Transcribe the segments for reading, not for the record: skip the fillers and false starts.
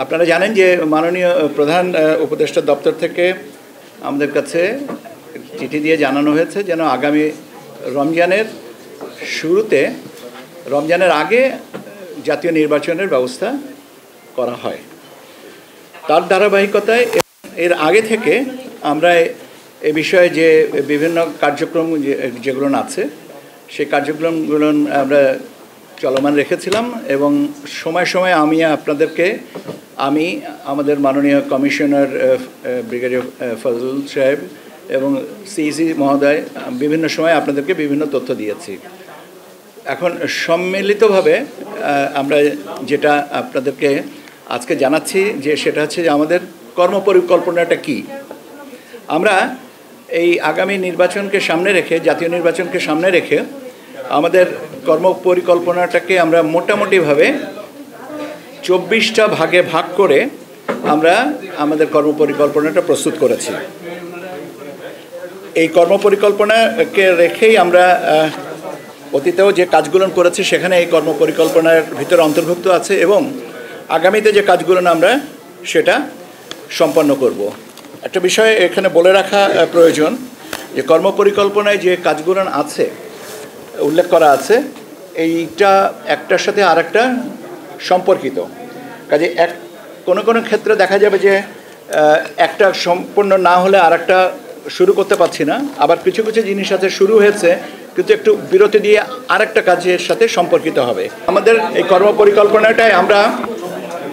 আপনারা জানেন যে মাননীয় প্রধান উপদেষ্টা দপ্তর থেকে আমাদের কাছে চিঠি দিয়ে জানানো হয়েছে যেন আগামী রমজানের শুরুতে রমজানের আগে জাতীয় নির্বাচনের ব্যবস্থা করা হয়। তার ধারাবাহিকতায় এর আগে থেকে আমরা এ বিষয়ে যে বিভিন্ন কার্যক্রম যেগুলো আছে সেই কার্যক্রমগুলো আমরা চলমান রেখেছিলাম এবং সময় সময় আমি আমাদের মাননীয় কমিশনার ব্রিগেডিয়ার ফজল সাহেব এবং সিইসি মহোদয় বিভিন্ন সময় আপনাদেরকে বিভিন্ন তথ্য দিয়েছি। এখন সম্মিলিতভাবে আমরা যেটা আপনাদেরকে আজকে জানাচ্ছি যে সেটা হচ্ছে যে আমাদের কর্মপরিকল্পনাটা কি। আমরা এই আগামী নির্বাচনকে সামনে রেখে জাতীয় নির্বাচনকে সামনে রেখে আমাদের কর্মপরিকল্পনাটাকে আমরা মোটামুটিভাবে 24টা ভাগে ভাগ করে আমরা আমাদের কর্মপরিকল্পনাটা প্রস্তুত করেছি। এই কর্মপরিকল্পনাকে রেখেই আমরা অতীতেও যে কাজগুলো করেছি সেখানে এই কর্মপরিকল্পনার ভিতরে অন্তর্ভুক্ত আছে এবং আগামীতে যে কাজগুলো আমরা সেটা সম্পন্ন করব। একটা বিষয় এখানে বলে রাখা প্রয়োজন যে কর্মপরিকল্পনায় যে কাজগুলো আছে উল্লেখ করা আছে এইটা একটার সাথে আরেকটা সম্পর্কিত। কাজে কোনো কোনো ক্ষেত্রে দেখা যাবে যে একটা সম্পূর্ণ না হলে আরেকটা শুরু করতে পারছি না, আবার কিছু কিছু জিনিস আছে শুরু হয়েছে কিন্তু একটু বিরতি দিয়ে আরেকটা কাজের সাথে সম্পর্কিত হবে। আমাদের এই কর্মপরিকল্পনাটায় আমরা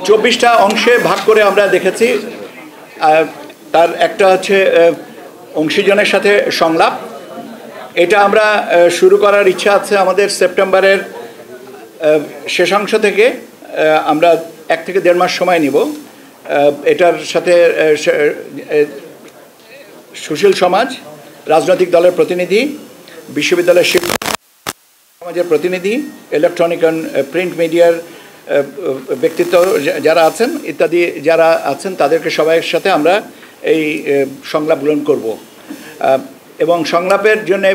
24টা অংশে ভাগ করে আমরা দেখেছি। তার একটা হচ্ছে অংশীজনের সাথে সংলাপ। এটা আমরা শুরু করার ইচ্ছা আছে আমাদের সেপ্টেম্বরের শেষাংশ থেকে। আমরা 1 থেকে 1.5 মাস সময় নিব। এটার সাথে সুশীল সমাজ, রাজনৈতিক দলের প্রতিনিধি, বিশ্ববিদ্যালয়ের শিক্ষক সমাজের প্রতিনিধি, ইলেকট্রনিক অ্যান্ড প্রিন্ট মিডিয়ার ব্যক্তিত্ব যারা আছেন ইত্যাদি যারা আছেন তাদেরকে সবাইয়ের সাথে আমরা এই সংলাপ গ্রহণ করব এবং সংলাপের জন্য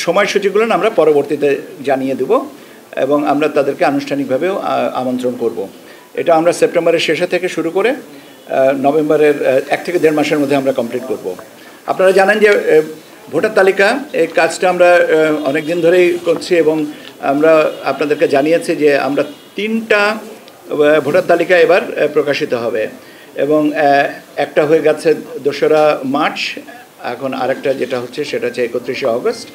সময়সূচিগুলো আমরা পরবর্তীতে জানিয়ে দেব এবং আমরা তাদেরকে আনুষ্ঠানিকভাবেও আমন্ত্রণ করব। এটা আমরা সেপ্টেম্বরের শেষে থেকে শুরু করে নভেম্বরের 1 থেকে 1.5 মাসের মধ্যে আমরা কমপ্লিট করব। আপনারা জানেন যে ভোটার তালিকা এই কাজটা আমরা অনেক দিন ধরেই করছি এবং আমরা আপনাদেরকে জানিয়েছি যে আমরা 3টা ভোটার তালিকা এবার প্রকাশিত হবে এবং একটা হয়ে গেছে 2রা মার্চ, এখন আরেকটা যেটা হচ্ছে সেটা হচ্ছে 31শে অগস্ট,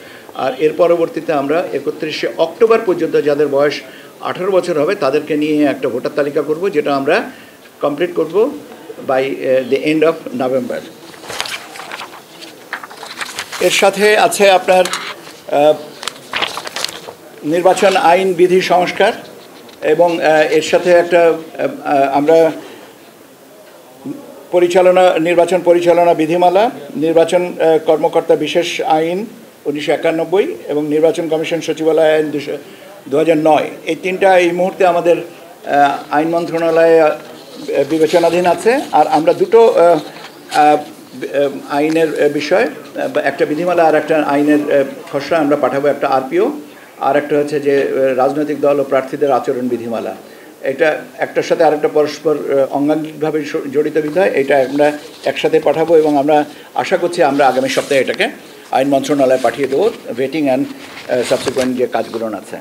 আর এর পরবর্তীতে আমরা 31শে অক্টোবর পর্যন্ত যাদের বয়স 18 বছর হবে তাদেরকে নিয়ে একটা ভোটার তালিকা করব, যেটা আমরা কমপ্লিট করব by the end of November. এর সাথে আছে আপনার নির্বাচন আইন বিধি সংস্কার এবং এর সাথে একটা আমরা নির্বাচন পরিচালনা বিধিমালা, নির্বাচন কর্মকর্তা বিশেষ আইন 1991 এবং নির্বাচন কমিশন সচিবালয় আইন 2009, এই 3টা এই মুহূর্তে আমাদের আইন মন্ত্রণালয়ে বিবেচনাধীন আছে। আর আমরা 2টো আইনের বিষয়, একটা বিধিমালা আর একটা আইনের খসড়া আমরা পাঠাবো, একটা আরপিও আর একটা হচ্ছে যে রাজনৈতিক দল ও প্রার্থীদের আচরণ বিধিমালা। এটা একটার সাথে আরেকটা পরস্পর অঙ্গাঙ্গিকভাবে জড়িত বিধায় এটা আমরা একসাথে পাঠাবো এবং আমরা আশা করছি আমরা আগামী সপ্তাহে এটাকে আইন মন্ত্রণালয়ে পাঠিয়ে দেবো ভেটিং অ্যান্ড সাবসিকুয়েন্ট যে কাজগুলো আছে।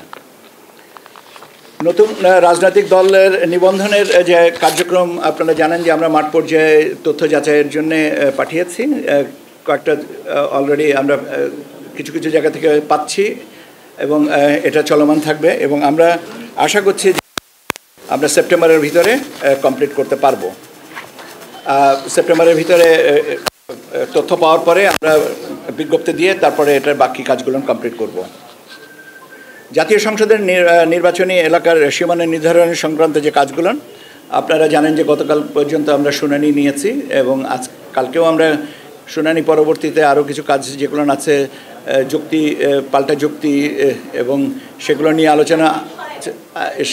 নতুন রাজনৈতিক দলের নিবন্ধনের যে কার্যক্রম আপনারা জানেন যে আমরা মাঠ পর্যায়ে তথ্য যাচাইয়ের জন্য পাঠিয়েছি। কয়েকটা অলরেডি আমরা কিছু কিছু জায়গা থেকে পাচ্ছি এবং এটা চলমান থাকবে এবং আমরা আশা করছি আমরা সেপ্টেম্বরের ভিতরে কমপ্লিট করতে পারবো। সেপ্টেম্বরের ভিতরে তথ্য পাওয়ার পরে আমরা বিজ্ঞপ্তি দিয়ে তারপরে এটার বাকি কাজগুলো কমপ্লিট করব। জাতীয় সংসদের নির্বাচনী এলাকার সীমানা নির্ধারণ সংক্রান্ত যে কাজগুলো আপনারা জানেন যে গতকাল পর্যন্ত আমরা শুনানি নিয়েছি এবং কালকেও আমরা শুনানি পরবর্তীতে আরও কিছু কাজ যেগুলো আছে যুক্তি পাল্টা যুক্তি এবং সেগুলো নিয়ে আলোচনা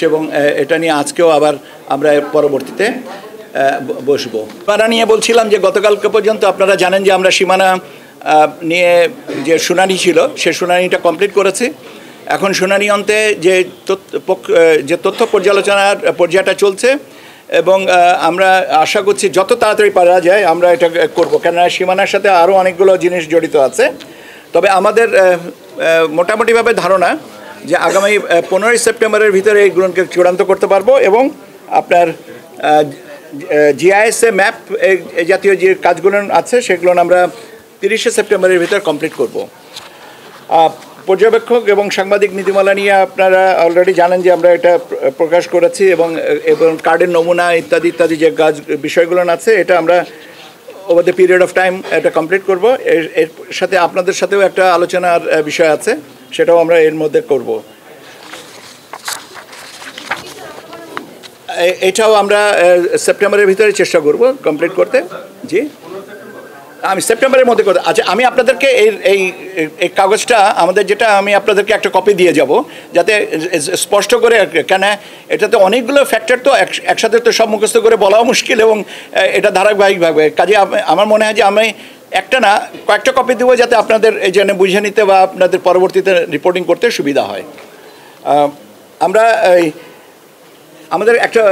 এবং এটা নিয়ে আজকেও আবার আমরা পরবর্তীতে বসবো। সীমানা নিয়ে বলছিলাম যে গতকালকে পর্যন্ত আপনারা জানেন যে আমরা সীমানা নিয়ে যে শুনানি ছিল সে শুনানিটা কমপ্লিট করেছি। এখন শুনানি অন্তে যে তথ্য পর্যালোচনার পর্যায়টা চলছে এবং আমরা আশা করছি যত তাড়াতাড়ি পারা যায় আমরা এটা করব, কেননা সীমানার সাথে আরও অনেকগুলো জিনিস জড়িত আছে। তবে আমাদের মোটামুটিভাবে ধারণা যে আগামী 15ই সেপ্টেম্বরের ভিতরে এইগুলোকে চূড়ান্ত করতে পারবো এবং আপনার জিআইএসএ ম্যাপ এই জাতীয় যে কাজগুলো আছে সেগুলো আমরা 30শে সেপ্টেম্বরের ভিতর কমপ্লিট করব। পর্যবেক্ষক এবং সাংবাদিক নীতিমালা নিয়ে আপনারা অলরেডি জানেন যে আমরা এটা প্রকাশ করেছি এবং কার্ডের নমুনা ইত্যাদি ইত্যাদি যে কাজ বিষয়গুলো আছে এটা আমরা over the period of time এটা কমপ্লিট করব। এর সাথে আপনাদের সাথেও একটা আলোচনার বিষয় আছে, সেটাও আমরা এর মধ্যে করব। এটাও আমরা সেপ্টেম্বরের ভিতরে চেষ্টা করব কমপ্লিট করতে। জি, আমি সেপ্টেম্বরের মধ্যে করতে। আচ্ছা, আমি আপনাদেরকে এই কাগজটা আমাদের যেটা আমি আপনাদেরকে একটা কপি দিয়ে যাব, যাতে স্পষ্ট করে, কেন এটাতে অনেকগুলো ফ্যাক্টর তো একসাথে তো সব মুখস্থ করে বলাও মুশকিল এবং এটা ধারাবাহিকভাবে কাজে আমার মনে হয় যে আমি একটা না কয়েকটা কপি দেবো, যাতে আপনাদের এই জন্য বুঝে নিতে বা আপনাদের পরবর্তীতে রিপোর্টিং করতে সুবিধা হয়। আমরা আমাদের একটা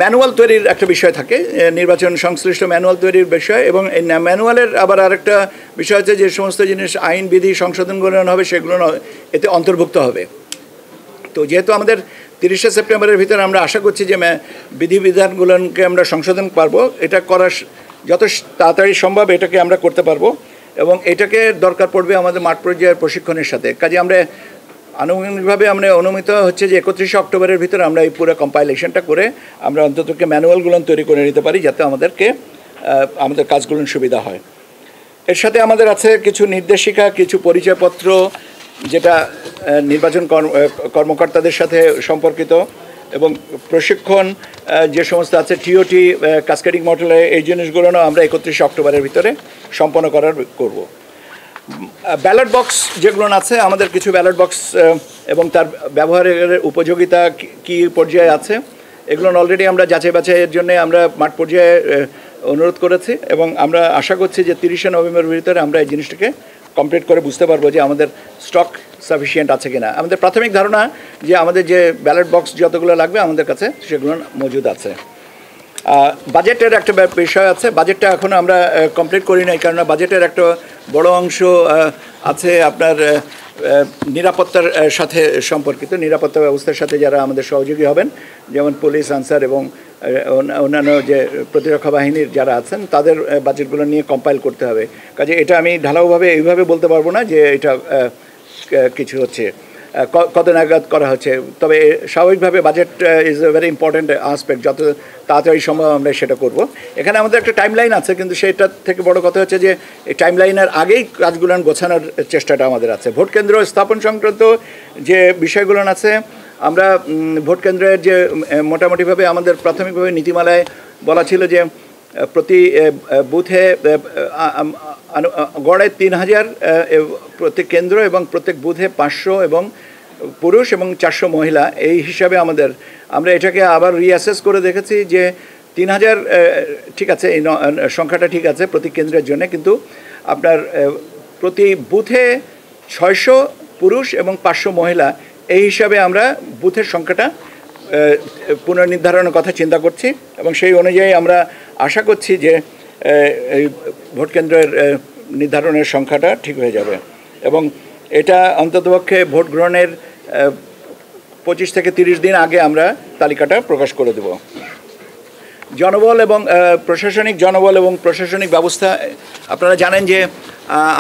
ম্যানুয়াল তৈরির একটা বিষয় থাকে, নির্বাচন সংশ্লিষ্ট ম্যানুয়াল তৈরির বিষয়, এবং এই ম্যানুয়ালের আবার আরেকটা বিষয় আছে যে সমস্ত জিনিস আইন বিধি সংশোধনগুলো হবে সেগুলো এতে অন্তর্ভুক্ত হবে। তো যেহেতু আমাদের 30শে সেপ্টেম্বরের ভিতরে আমরা আশা করছি যে বিধিবিধানগুলোকে আমরা সংশোধন পারবো, এটা করার যত তাড়াতাড়ি সম্ভব এটাকে আমরা করতে পারবো এবং এটাকে দরকার পড়বে আমাদের মাঠ পর্যায়ের প্রশিক্ষণের সাথে। কাজে আমরা আনুষ্ঠানিকভাবে আমরা অনুমিত হচ্ছে যে 31শে অক্টোবরের ভিতরে আমরা এই পুরো কম্পাইলেশনটা করে আমরা অন্ততকে ম্যানুয়ালগুলো তৈরি করে নিতে পারি, যাতে আমাদের কাজগুলো সুবিধা হয়। এর সাথে আমাদের আছে কিছু নির্দেশিকা, কিছু পরিচয়পত্র, যেটা নির্বাচন কর্মকর্তাদের সাথে সম্পর্কিত, এবং প্রশিক্ষণ যে সমস্ত আছে টিওটি, কাসকেডিং মডেলে, এই জিনিসগুলো আমরা 31শে অক্টোবরের ভিতরে সম্পন্ন করব। ব্যালট বক্স যেগুলো আছে, আমাদের কিছু ব্যালট বক্স এবং তার ব্যবহারের উপযোগিতা কী পর্যায়ে আছে, এগুলো অলরেডি আমরা যাচাই বাছাইয়ের জন্য আমরা মাঠ পর্যায়ে অনুরোধ করেছি এবং আমরা আশা করছি যে 30শে নভেম্বরের ভিতরে আমরা এই জিনিসটাকে কমপ্লিট করে বুঝতে পারবো যে আমাদের স্টক সাফিসিয়েন্ট আছে কিনা। আমাদের প্রাথমিক ধারণা যে আমাদের যে ব্যালট বক্স যতগুলো লাগবে আমাদের কাছে সেগুলো মজুদ আছে। বাজেটের একটা বিষয় আছে, বাজেটটা এখনও আমরা কমপ্লিট করি নাই, কারণ বাজেটের একটা বড় অংশ আছে আপনার নিরাপত্তার সাথে সম্পর্কিত, নিরাপত্তা ব্যবস্থার সাথে যারা আমাদের সহযোগী হবেন, যেমন পুলিশ, আনসার এবং অন্যান্য যে প্রতিরক্ষা বাহিনীর যারা আছেন, তাদের বাজেটগুলো নিয়ে কম্পাইল করতে হবে। কাজে এটা আমি ঢালাওভাবে এইভাবে বলতে পারবো না যে এটা কিছু হচ্ছে, কত নাগাদ করা হচ্ছে। তবে স্বাভাবিকভাবে budget is a very important aspect, যত তাড়াতাড়ি সম্ভব আমরা সেটা করব। এখানে আমাদের একটা টাইমলাইন আছে, কিন্তু সেটার থেকে বড় কথা হচ্ছে যে এই টাইমলাইনের আগেই কাজগুলো গোছানোর চেষ্টাটা আমাদের আছে। ভোট কেন্দ্র স্থাপন সংক্রান্ত যে বিষয়গুলো আছে, আমরা ভোট কেন্দ্রের যে মোটামুটিভাবে আমাদের প্রাথমিকভাবে নীতিমালায় বলা ছিল যে প্রতি বুথে গড়ে 3000 প্রত্যেক কেন্দ্র এবং প্রত্যেক বুথে 500 এবং পুরুষ এবং 400 মহিলা, এই হিসাবে আমরা এটাকে আবার রিঅ্যাসেস করে দেখেছি যে 3000 ঠিক আছে, এই সংখ্যাটা ঠিক আছে প্রতি কেন্দ্রের জন্য, কিন্তু আপনার প্রতি বুথে 600 পুরুষ এবং 500 মহিলা, এই হিসাবে আমরা বুথের সংখ্যাটা পুনর্নির্ধারণের কথা চিন্তা করছি এবং সেই অনুযায়ী আমরা আশা করছি যে এই ভোট কেন্দ্রের নির্ধারণের সংখ্যাটা ঠিক হয়ে যাবে এবং এটা অন্ততপক্ষে ভোট গ্রহণের 25 থেকে 30 দিন আগে আমরা তালিকাটা প্রকাশ করে দেব। জনবল এবং প্রশাসনিক ব্যবস্থা, আপনারা জানেন যে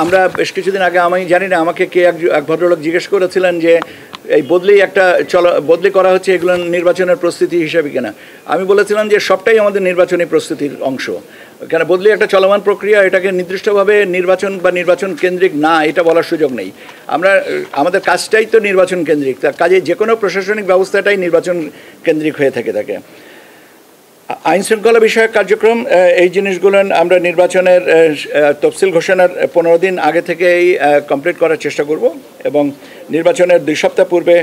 আমরা বেশ কিছুদিন আগে, আমি জানি না আমাকে কে এক ভদ্রলোক জিজ্ঞেস করেছিলেন যে এই বদলি করা হচ্ছে এগুলো নির্বাচনের প্রস্তুতি হিসাবে কিনা। আমি বলেছিলাম যে সবটাই আমাদের নির্বাচনী প্রস্তুতির অংশ, কেন বদলি একটা চলমান প্রক্রিয়া, এটাকে নির্দিষ্টভাবে নির্বাচন বা নির্বাচন কেন্দ্রিক না এটা বলার সুযোগ নেই। আমাদের কাজটাই তো নির্বাচন কেন্দ্রিক, তার কাজে যে কোনো প্রশাসনিক ব্যবস্থাটাই নির্বাচন কেন্দ্রিক হয়ে থাকে। আইন শৃঙ্খলা বিষয়ক কার্যক্রম, এই জিনিসগুলো আমরা নির্বাচনের তফসিল ঘোষণার 15 দিন আগে থেকেই কমপ্লিট করার চেষ্টা করব এবং নির্বাচনের 2 সপ্তাহ পূর্বে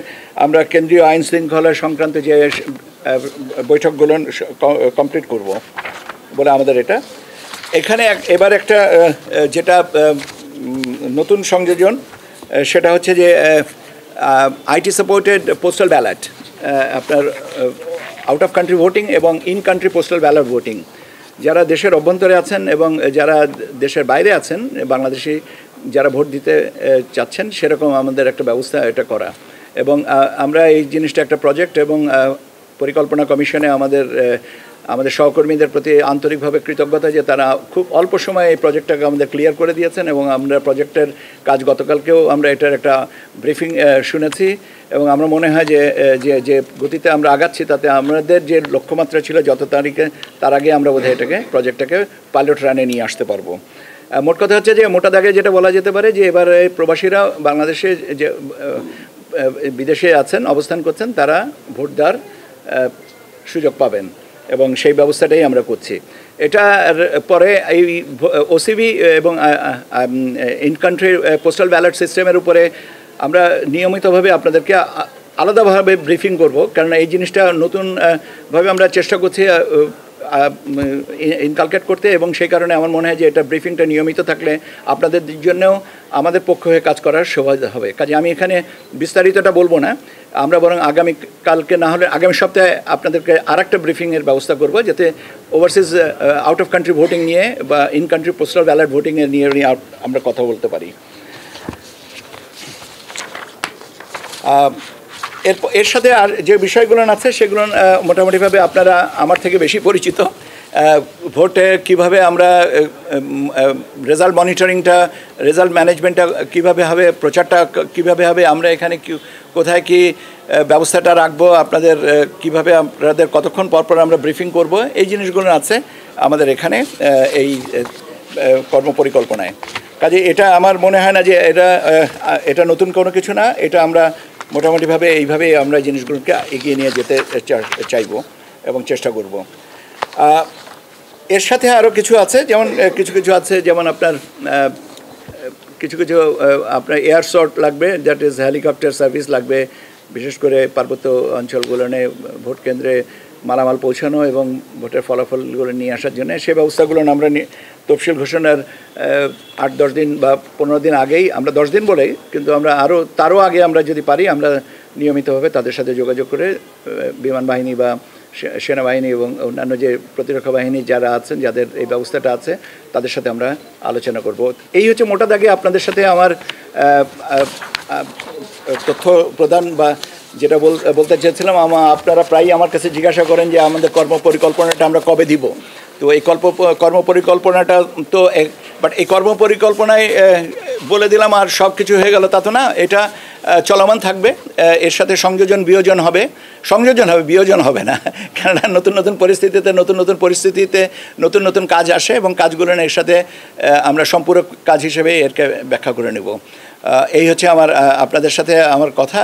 আমরা কেন্দ্রীয় আইন শৃঙ্খলা সংক্রান্ত যে বৈঠকগুলো কমপ্লিট করব বলে আমাদের এটা। এখানে এবার একটা যেটা নতুন সংযোজন, সেটা হচ্ছে যে আইটি সাপোর্টেড পোস্টাল ব্যালট। আপনার আউট অফ কান্ট্রি ভোটিং এবং in country postal ballot voting. যারা দেশের অভ্যন্তরে আছেন এবং যারা দেশের বাইরে আছেন, বাংলাদেশি যারা ভোট দিতে চাচ্ছেন, সেরকম আমাদের একটা ব্যবস্থা এটা করা। এবং আমরা এই জিনিসটা একটা প্রজেক্ট এবং পরিকল্পনা কমিশনে আমাদের সহকর্মীদের প্রতি আন্তরিকভাবে কৃতজ্ঞতা যে তারা খুব অল্প সময়ে এই প্রজেক্টটাকে আমাদের ক্লিয়ার করে দিয়েছেন। এবং আমরা প্রজেক্টের কাজ গতকালকেও আমরা এটার একটা ব্রিফিং শুনেছি এবং আমরা মনে হয় যে গতিতে আমরা আগাচ্ছি তাতে আমাদের যে লক্ষ্যমাত্রা ছিল যত তারিখে তার আগে আমরা বোধহয় প্রজেক্টটাকে পাইলট রানে নিয়ে আসতে পারবো। মোট কথা হচ্ছে যে মোটা দাগে যেটা বলা যেতে পারে যে এবারে প্রবাসীরা বাংলাদেশে যে বিদেশে আছেন, অবস্থান করছেন, তারা ভোট দেওয়ার সুযোগ পাবেন এবং সেই ব্যবস্থাটাই আমরা করছি। এটার পরে এই ওসিবি এবং ইন কান্ট্রি পোস্টাল ব্যালট সিস্টেমের উপরে আমরা নিয়মিতভাবে আপনাদেরকে আলাদাভাবে ব্রিফিং করব, কারণ এই জিনিসটা নতুনভাবে আমরা চেষ্টা করছি ইনকালকেট করতে এবং সেই কারণে আমার মনে হয় যে এটা ব্রিফিংটা নিয়মিত থাকলে আপনাদের জন্যও আমাদের পক্ষ হয়ে কাজ করার সুবিধা হবে। কাজে আমি এখানে বিস্তারিতটা বলবো না, আমরা বরং আগামীকালকে না হলে আগামী সপ্তাহে আপনাদেরকে আরেকটা ব্রিফিংয়ের ব্যবস্থা করব, যাতে overseas out of country voting নিয়ে বা ইন কান্ট্রি পোস্টাল ব্যালট ভোটিংয়ের নিয়ে আমরা কথা বলতে পারি। এর সাথে আর যে বিষয়গুলো আছে সেগুলো মোটামুটিভাবে আপনারা আমার থেকে বেশি পরিচিত। ভোটে কিভাবে আমরা রেজাল্ট মনিটরিংটা, রেজাল্ট ম্যানেজমেন্টটা কীভাবে হবে, প্রচারটা কীভাবে হবে, আমরা এখানে কোথায় কি ব্যবস্থাটা রাখবো, আপনাদের কিভাবে আপনাদের কতক্ষণ পরপর আমরা ব্রিফিং করব, এই জিনিসগুলো আছে আমাদের এখানে এই কর্মপরিকল্পনায়। কাজে এটা আমার মনে হয় না যে এটা নতুন কোনো কিছু না, এটা আমরা মোটামুটিভাবে এইভাবেই আমরা জিনিসগুলোকে এগিয়ে নিয়ে যেতে চাইব এবং চেষ্টা করব। এর সাথে আরও কিছু আছে, যেমন কিছু আছে, যেমন আপনার কিছু আপনার এয়ার শট লাগবে, দ্যাট ইজ হেলিকপ্টার সার্ভিস লাগবে, বিশেষ করে পার্বত্য অঞ্চলগুলোনে ভোট কেন্দ্রে মালামাল পৌঁছানো এবং ভোটের ফলাফলগুলো নিয়ে আসার জন্য। সেই ব্যবস্থাগুলো আমরা তফসিল ঘোষণার 8-10 দিন বা 15 দিন আগেই, আমরা 10 দিন বলেই, কিন্তু আমরা তারও আগে আমরা যদি পারি আমরা নিয়মিতভাবে তাদের সাথে যোগাযোগ করে বিমান বাহিনী বা সেনাবাহিনী এবং অন্যান্য যে প্রতিরক্ষা বাহিনী যারা আছেন, যাদের এই ব্যবস্থাটা আছে, তাদের সাথে আমরা আলোচনা করব। এই হচ্ছে মোটা দাগে আপনাদের সাথে আমার তথ্য প্রদান বা যেটা বলতে চেয়েছিলাম। আপনারা প্রায়ই আমার কাছে জিজ্ঞাসা করেন যে আমাদের কর্মপরিকল্পনাটা আমরা কবে দিব। তো এই কর্মপরিকল্পনাটা তো বাট এই কর্মপরিকল্পনায় বলে দিলাম আর সব কিছু হয়ে গেল তা তো না, এটা চলমান থাকবে। এর সাথে সংযোজন বিয়োজন হবে, বিয়োজন হবে না, কেননা নতুন নতুন পরিস্থিতিতে নতুন কাজ আসে এবং কাজগুলো এর সাথে আমরা সম্পূরক কাজ হিসেবে এরকে ব্যাখ্যা করে নেব। এই হচ্ছে আপনাদের সাথে আমার কথা।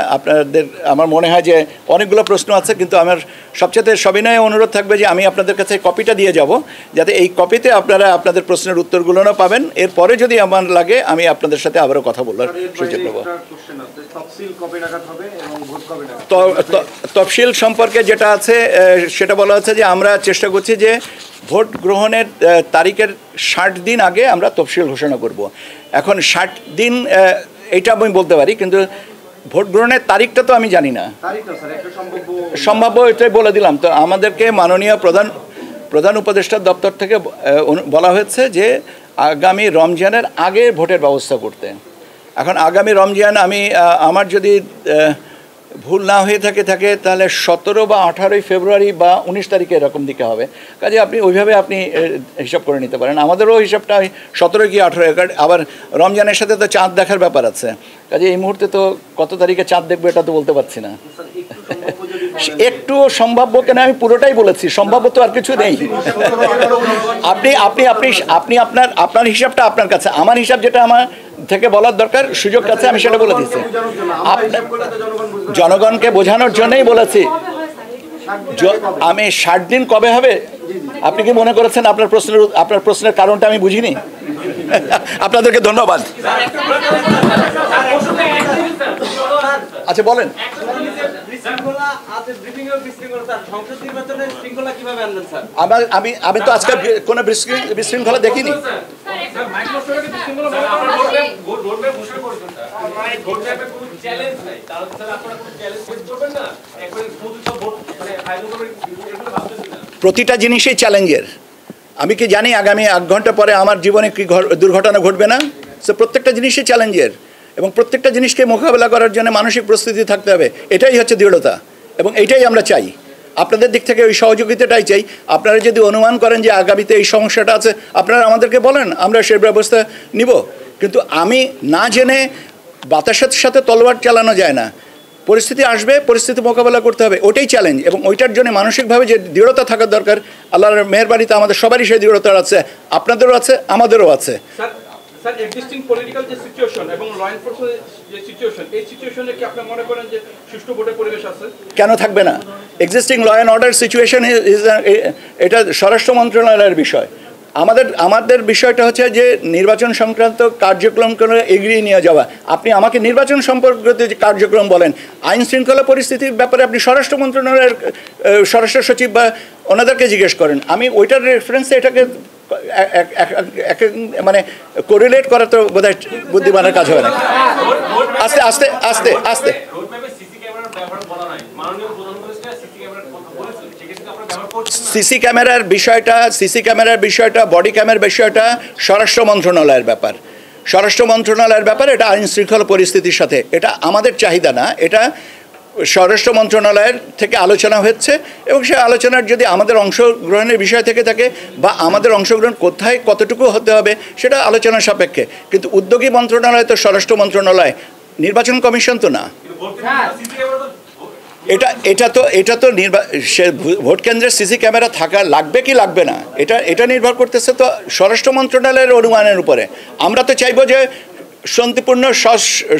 আমার মনে হয় যে অনেকগুলো প্রশ্ন আছে, কিন্তু আমার সবচেয়ে সবিনয় অনুরোধ থাকবে যে আমি আপনাদের কাছে কপিটা দিয়ে যাব, যাতে এই কপিতে আপনারা আপনাদের প্রশ্নের উত্তরগুলো পাবেন। এরপরে যদি আমার লাগে আমি আপনাদের সাথে আবারও কথা বলার সুযোগ নেব। তফসিল সম্পর্কে যেটা আছে সেটা বলা হচ্ছে যে আমরা চেষ্টা করছি যে ভোট গ্রহণের তারিখের 60 দিন আগে আমরা তফসিল ঘোষণা করব। এখন 60 দিন এইটা আমি বলতে পারি, কিন্তু ভোট গ্রহণের তারিখটা তো আমি জানি না। সম্ভাব্য এটাই বলে দিলাম। তো আমাদেরকে মাননীয় প্রধান উপদেষ্টা দপ্তর থেকে বলা হয়েছে যে আগামী রমজানের আগে ভোটের ব্যবস্থা করতে। এখন আগামী রমজান আমার যদি ভুল না হয়ে থাকে তাহলে 17 বা 18 ফেব্রুয়ারি বা 19 তারিখে এরকম দিকে হবে। কাজে ওইভাবে আপনি হিসাব করে নিতে পারেন। আমাদেরও হিসাবটা 17 কি 18, আবার রমজানের সাথে তো চাঁদ দেখার ব্যাপার আছে। কাজে এই মুহূর্তে তো কত তারিখে চাঁদ দেখবে এটা তো বলতে পারছি না। একটু সম্ভাব্য কেন, আমি পুরোটাই বলেছি, সম্ভাব্য তো আর কিছু নেই। আপনি আপনার হিসাবটা আপনার কাছে, আমার হিসাব যেটা আমার থেকে বলার দরকার সুযোগ আছে আমি সেটা বলে দিচ্ছি। জনগণকে বোঝানোর জন্যই বলেছি। আমি 60 দিন কবে হবে আপনি কি মনে করেছেন? আপনার প্রশ্নের কারণটা আমি বুঝিনি। আপনাদেরকে ধন্যবাদ। আচ্ছা বলেন। আমি তো আজকে কোনো বিশৃঙ্খলা দেখিনি। প্রতিটা জিনিসই চ্যালেঞ্জের। আমি কি জানি আগামী 1 ঘন্টা পরে আমার জীবনে কি দুর্ঘটনা ঘটবে না? সো প্রত্যেকটা জিনিসই চ্যালেঞ্জের, এবং প্রত্যেকটা জিনিসকে মোকাবেলা করার জন্য মানসিক প্রস্তুতি থাকতে হবে। এটাই হচ্ছে দৃঢ়তা, এবং এইটাই আমরা চাই। আপনাদের দিক থেকে ওই সহযোগিতাটাই চাই। আপনারা যদি অনুমান করেন যে আগামীতে এই সমস্যাটা আছে, আপনারা আমাদেরকে বলেন, আমরা সে ব্যবস্থা নিব। কিন্তু আমি না জেনে বাতাসের সাথে তলোয়ার চালানো যায় না। পরিস্থিতি আসবে, পরিস্থিতি মোকাবেলা করতে হবে, ওটাই চ্যালেঞ্জ। এবং ওইটার জন্য মানসিকভাবে যে দৃঢ়তা থাকার দরকার, আল্লাহর মেহেরবানিতে আমাদের সবারই সেই দৃঢ়তা আছে, আপনাদেরও আছে, আমাদেরও আছে। স্যার, এক্সিস্টিং পলিটিক্যাল যে সিচুয়েশন এবং ল এনফোর্সমেন্ট যে সিচুয়েশন, এই সিচুয়েশনে কি আপনি মনে করেন যে সুষ্ঠু ভোটের পরিবেশ আছে? কেন থাকবে না? Existing law and order situation এটা স্বরাষ্ট্র মন্ত্রণালয়ের বিষয়। আমাদের বিষয়টা হচ্ছে যে নির্বাচন সংক্রান্ত কার্যক্রমকে এগিয়ে নিয়ে যাওয়া। আপনি আমাকে নির্বাচন সম্পর্কিত যে কার্যক্রম বলেন, আইন শৃঙ্খলা পরিস্থিতির ব্যাপারে আপনি স্বরাষ্ট্র মন্ত্রণালয়ের স্বরাষ্ট্র সচিব বা ওনাদেরকে জিজ্ঞেস করেন। আমি ওইটার রেফারেন্সে এটাকে মানে কোরিলেট করা তো বোধহয় বুদ্ধিমানের কাজ হবে না। আস্তে আস্তে আস্তে আস্তে সিসি ক্যামেরার বিষয়টা বডি ক্যামেরার বিষয়টা স্বরাষ্ট্র মন্ত্রণালয়ের ব্যাপার। স্বরাষ্ট্র মন্ত্রণালয়ের ব্যাপার, এটা আইন শৃঙ্খলা পরিস্থিতির সাথে, এটা আমাদের চাহিদা না, এটা স্বরাষ্ট্র মন্ত্রণালয়ের থেকে আলোচনা হচ্ছে। এবং সেই আলোচনার যদি আমাদের অংশগ্রহণের বিষয় থেকে থাকে বা আমাদের অংশগ্রহণ কোথায় কতটুকু হতে হবে সেটা আলোচনার সাপেক্ষে। কিন্তু উদ্যোগী মন্ত্রণালয় তো স্বরাষ্ট্র মন্ত্রণালয়, নির্বাচন কমিশন তো না। এটা তো ভোট কেন্দ্রের সিসি ক্যামেরা থাকা লাগবে কি লাগবে না, এটা নির্ভর করতেছে তো স্বরাষ্ট্র মন্ত্রণালয়ের অনুমানের উপরে। আমরা তো চাইবো যে শান্তিপূর্ণ,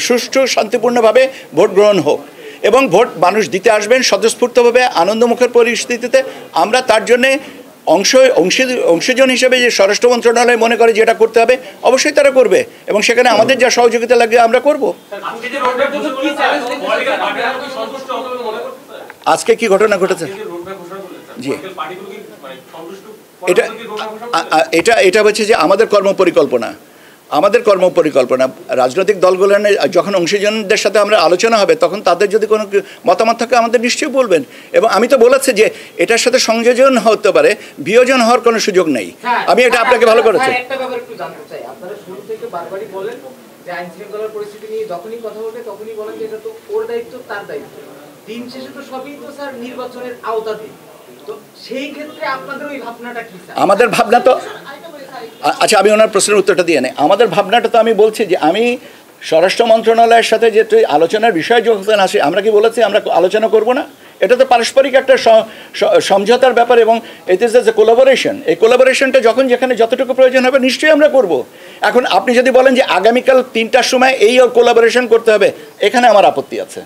সুষ্ঠু, শান্তিপূর্ণভাবে ভোট গ্রহণ হোক এবং ভোট মানুষ দিতে আসবেন স্বতঃস্ফূর্তভাবে, আনন্দমুখর পরিস্থিতিতে। আমরা তার জন্যে অংশীজন হিসেবে যে স্বরাষ্ট্র মন্ত্রণালয় মনে করে যেটা করতে হবে অবশ্যই তারা করবে, এবং সেখানে আমাদের যা সহযোগিতা লাগবে আমরা করব। আজকে কি ঘটনা ঘটেছে? জি, এটা হচ্ছে যে আমাদের কর্মপরিকল্পনা। রাজনৈতিক দলগুলো যখন অংশীজনদের সাথে আমরা আলোচনা হবে, তখন তাদের যদি কোনো মতামত থাকে আমাদের নিশ্চয়ই বলবেন। এবং আমি তো বলেছি যে এটার সাথে সংযোজন হতে পারে, বিয়োজন হওয়ার কোনো সুযোগ নেই। আমি এটা আপনাকে ভালো করেছি। একটা ব্যাপার একটু জানতে চাই, আপনারা শুরু থেকে বারবারই বলেন যে আইন শৃঙ্খলার পরিস্থিতি নিয়ে যখনই কথা বলবে তখনই বলেন যে এটা তো ওর দায়িত্ব, তার দায়িত্ব। দিন শেষে তো সবই তো স্যার নির্বাচনের আওতাধীন। তো সেই ক্ষেত্রে আপনাদের ওই ভাবনাটা কি স্যার? আমাদের ভাবনা তো, আচ্ছা আমি ওনার প্রশ্নের উত্তরটা দিয়ে নেই। আমাদের ভাবনাটা তো আমি বলছি যে আমি স্বরাষ্ট্র মন্ত্রণালয়ের সাথে যে আলোচনার বিষয় যখন আসে, আমরা কি বলেছি আমরা আলোচনা করব না? এটা তো পারস্পরিক একটা সমঝোতার ব্যাপার, এবং ইট ইজ এ কোলাবোরেশন। এই কোলাবোরেশনটা যখন যেখানে যতটুকু প্রয়োজন হবে নিশ্চয়ই আমরা করব। এখন আপনি যদি বলেন যে আগামীকাল 3টার সময় এই কোলাবোরেশন করতে হবে, এখানে আমার আপত্তি আছে।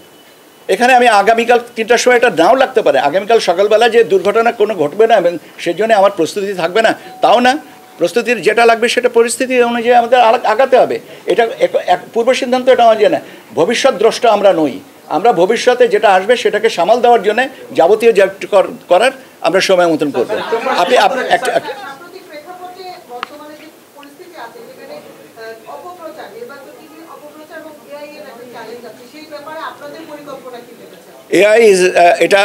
এখানে আমি আগামীকাল 3টার সময় এটা নাও লাগতে পারে, আগামীকাল সকালবেলা যে দুর্ঘটনা কোনো ঘটবে না এবং সেই জন্য আমার প্রস্তুতি থাকবে না, তাও না। প্রস্তুতির যেটা লাগবে সেটা পরিস্থিতি অনুযায়ী আমাদের আগাতে হবে। এটা পূর্ব সিদ্ধান্ত এটা আমার জানা। ভবিষ্যৎ দ্রষ্টা আমরা নই। আমরা ভবিষ্যতে যেটা আসবে সেটাকে সামাল দেওয়ার জন্য যাবতীয় যা করার আমরা সময় মতন করবো। আপনি একটা এআই ইজ, এটা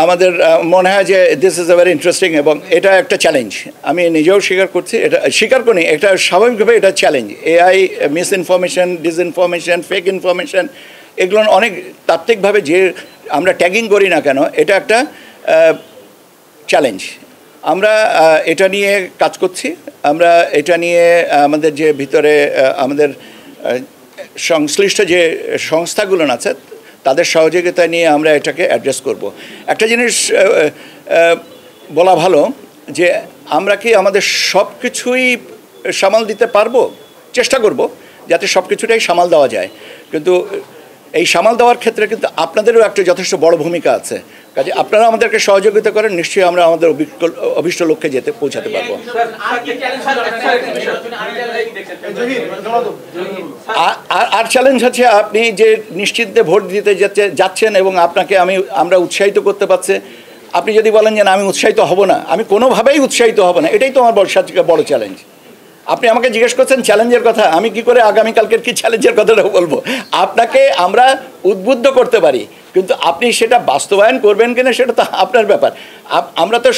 আমাদের মনে হয় যে this is a very interesting, এবং এটা একটা চ্যালেঞ্জ। আমি নিজেও স্বীকার করছি, এটা স্বীকার করি, এটা স্বাভাবিকভাবে এটা challenge. AI, miss information, disinformation, fake information, এগুলো অনেক তাত্ত্বিকভাবে যে আমরা ট্যাগিং করি না কেন, এটা একটা চ্যালেঞ্জ। আমরা এটা নিয়ে কাজ করছি। আমরা এটা নিয়ে আমাদের যে ভিতরে আমাদের সংশ্লিষ্ট যে সংস্থাগুলো আছে তাদের সহযোগিতা নিয়ে আমরা এটাকে অ্যাড্রেস করব। একটা জিনিস বলা ভালো যে আমরা কি আমাদের সব কিছুই সামাল দিতে পারবো? চেষ্টা করব যাতে সব কিছুটাই সামাল দেওয়া যায়, কিন্তু এই সামাল দেওয়ার ক্ষেত্রে কিন্তু আপনাদেরও একটা যথেষ্ট বড় ভূমিকা আছে। কাজে আপনারা আমাদেরকে সহযোগিতা করেন, নিশ্চয়ই আমরা আমাদের অভিষ্ট লক্ষ্যে পৌঁছাতে পারবো। আর চ্যালেঞ্জ হচ্ছে আপনি যে নিশ্চিন্তে ভোট দিতে যাচ্ছেন এবং আপনাকে আমরা উৎসাহিত করতে পারছে। আপনি যদি বলেন যে না আমি উৎসাহিত হব না, আমি কোনোভাবেই উৎসাহিত হব না, এটাই তো আমার সবথেকে বড় চ্যালেঞ্জ। আপনি আমাকে জিজ্ঞেস করছেন চ্যালেঞ্জের কথা, আমি কি করে আগামীকালকের কি চ্যালেঞ্জের কথাটা বলবো? আপনাকে আমরা উদ্বুদ্ধ করতে পারি, কিন্তু আপনি সেটা বাস্তবায়ন করবেন কিনা সেটা তো আপনার ব্যাপার। আমরা তো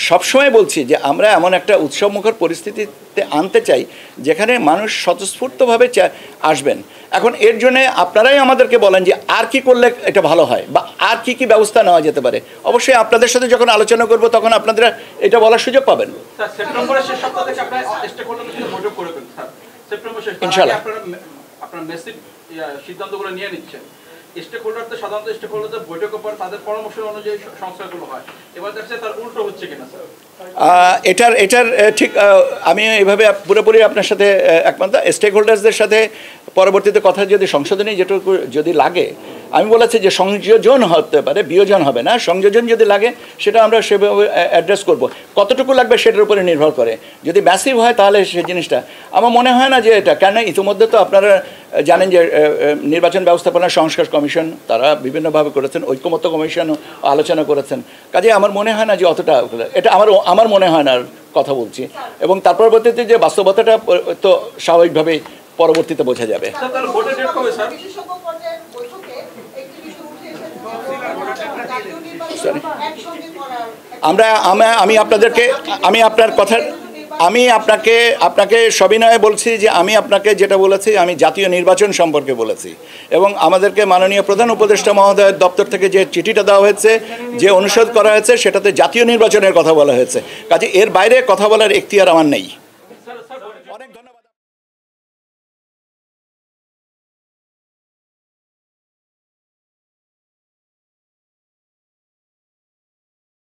সবসময় বলছি যে আমরা এমন একটা উৎসবমুখর পরিস্থিতিতে আনতে চাই যেখানে মানুষ স্বতঃস্ফূর্তভাবে আসবেন। এখন এর জন্যে আপনারাই আমাদেরকে বলেন যে আর কি করলে এটা ভালো হয় বা আর কি কি ব্যবস্থা নেওয়া যেতে পারে। অবশ্যই আপনাদের সাথে যখন আলোচনা করব তখন আপনারা এটা বলার সুযোগ পাবেন। সেপ্টেম্বরের শেষ সপ্তাহ থেকে আপনারা স্টেকহোল্ডারদের সাথে বৈঠক করবেন স্যার, সেপ্টেম্বর শেষ ইনশাআল্লাহ আপনারা মেসিভ সিদ্ধান্তগুলো নিয়ে নিচ্ছেন। স্টেকহোল্ডারদের সাধারণত স্টেকহোল্ডারদের বৈঠকের পর তাদের পরামর্শ অনুযায়ী সংস্কারগুলো হয়, এবার দেখছে তার উল্টো হচ্ছে কিনা স্যার? এটার ঠিক আমি এভাবে পুরোপুরি আপনার সাথে একমত। স্টেক হোল্ডার্সদের সাথে পরবর্তীতে কথা যদি সংশোধনী যেটুকু যদি লাগে, আমি বলেছি যে সংযোজন হতে পারে, বিয়োজন হবে না, সংযোজন যদি লাগে সেটা আমরা সেভাবে অ্যাড্রেস করব। কতটুকু লাগবে সেটার উপরে নির্ভর করে। যদি ম্যাসিভ হয় তাহলে সেই জিনিসটা আমার মনে হয় না যে এটা, কেন ইতিমধ্যে তো আপনারা জানেন যে নির্বাচন ব্যবস্থাপনা সংস্কার কমিশন তারা বিভিন্নভাবে করেছেন, ঐক্যমত্য কমিশনও আলোচনা করেছেন। কাজে আমার মনে হয় না যে অতটা, এটা আমার মনে হয় না কথা বলছি। এবং তার পরবর্তীতে যে বাস্তবতাটা তো স্বাভাবিকভাবেই পরবর্তীতে বোঝা যাবে। আপনাকে সবিনয়ে বলছি যে আমি আপনাকে যেটা বলেছি আমি জাতীয় নির্বাচন সম্পর্কে বলেছি, এবং আমাদেরকে মাননীয় প্রধান উপদেষ্টা মহোদয়ের দপ্তর থেকে যে চিঠিটা দেওয়া হয়েছে, যে অনুরোধ করা হয়েছে, সেটাতে জাতীয় নির্বাচনের কথা বলা হয়েছে। কাজে এর বাইরে কথা বলার এখতিয়ার আমার নেই।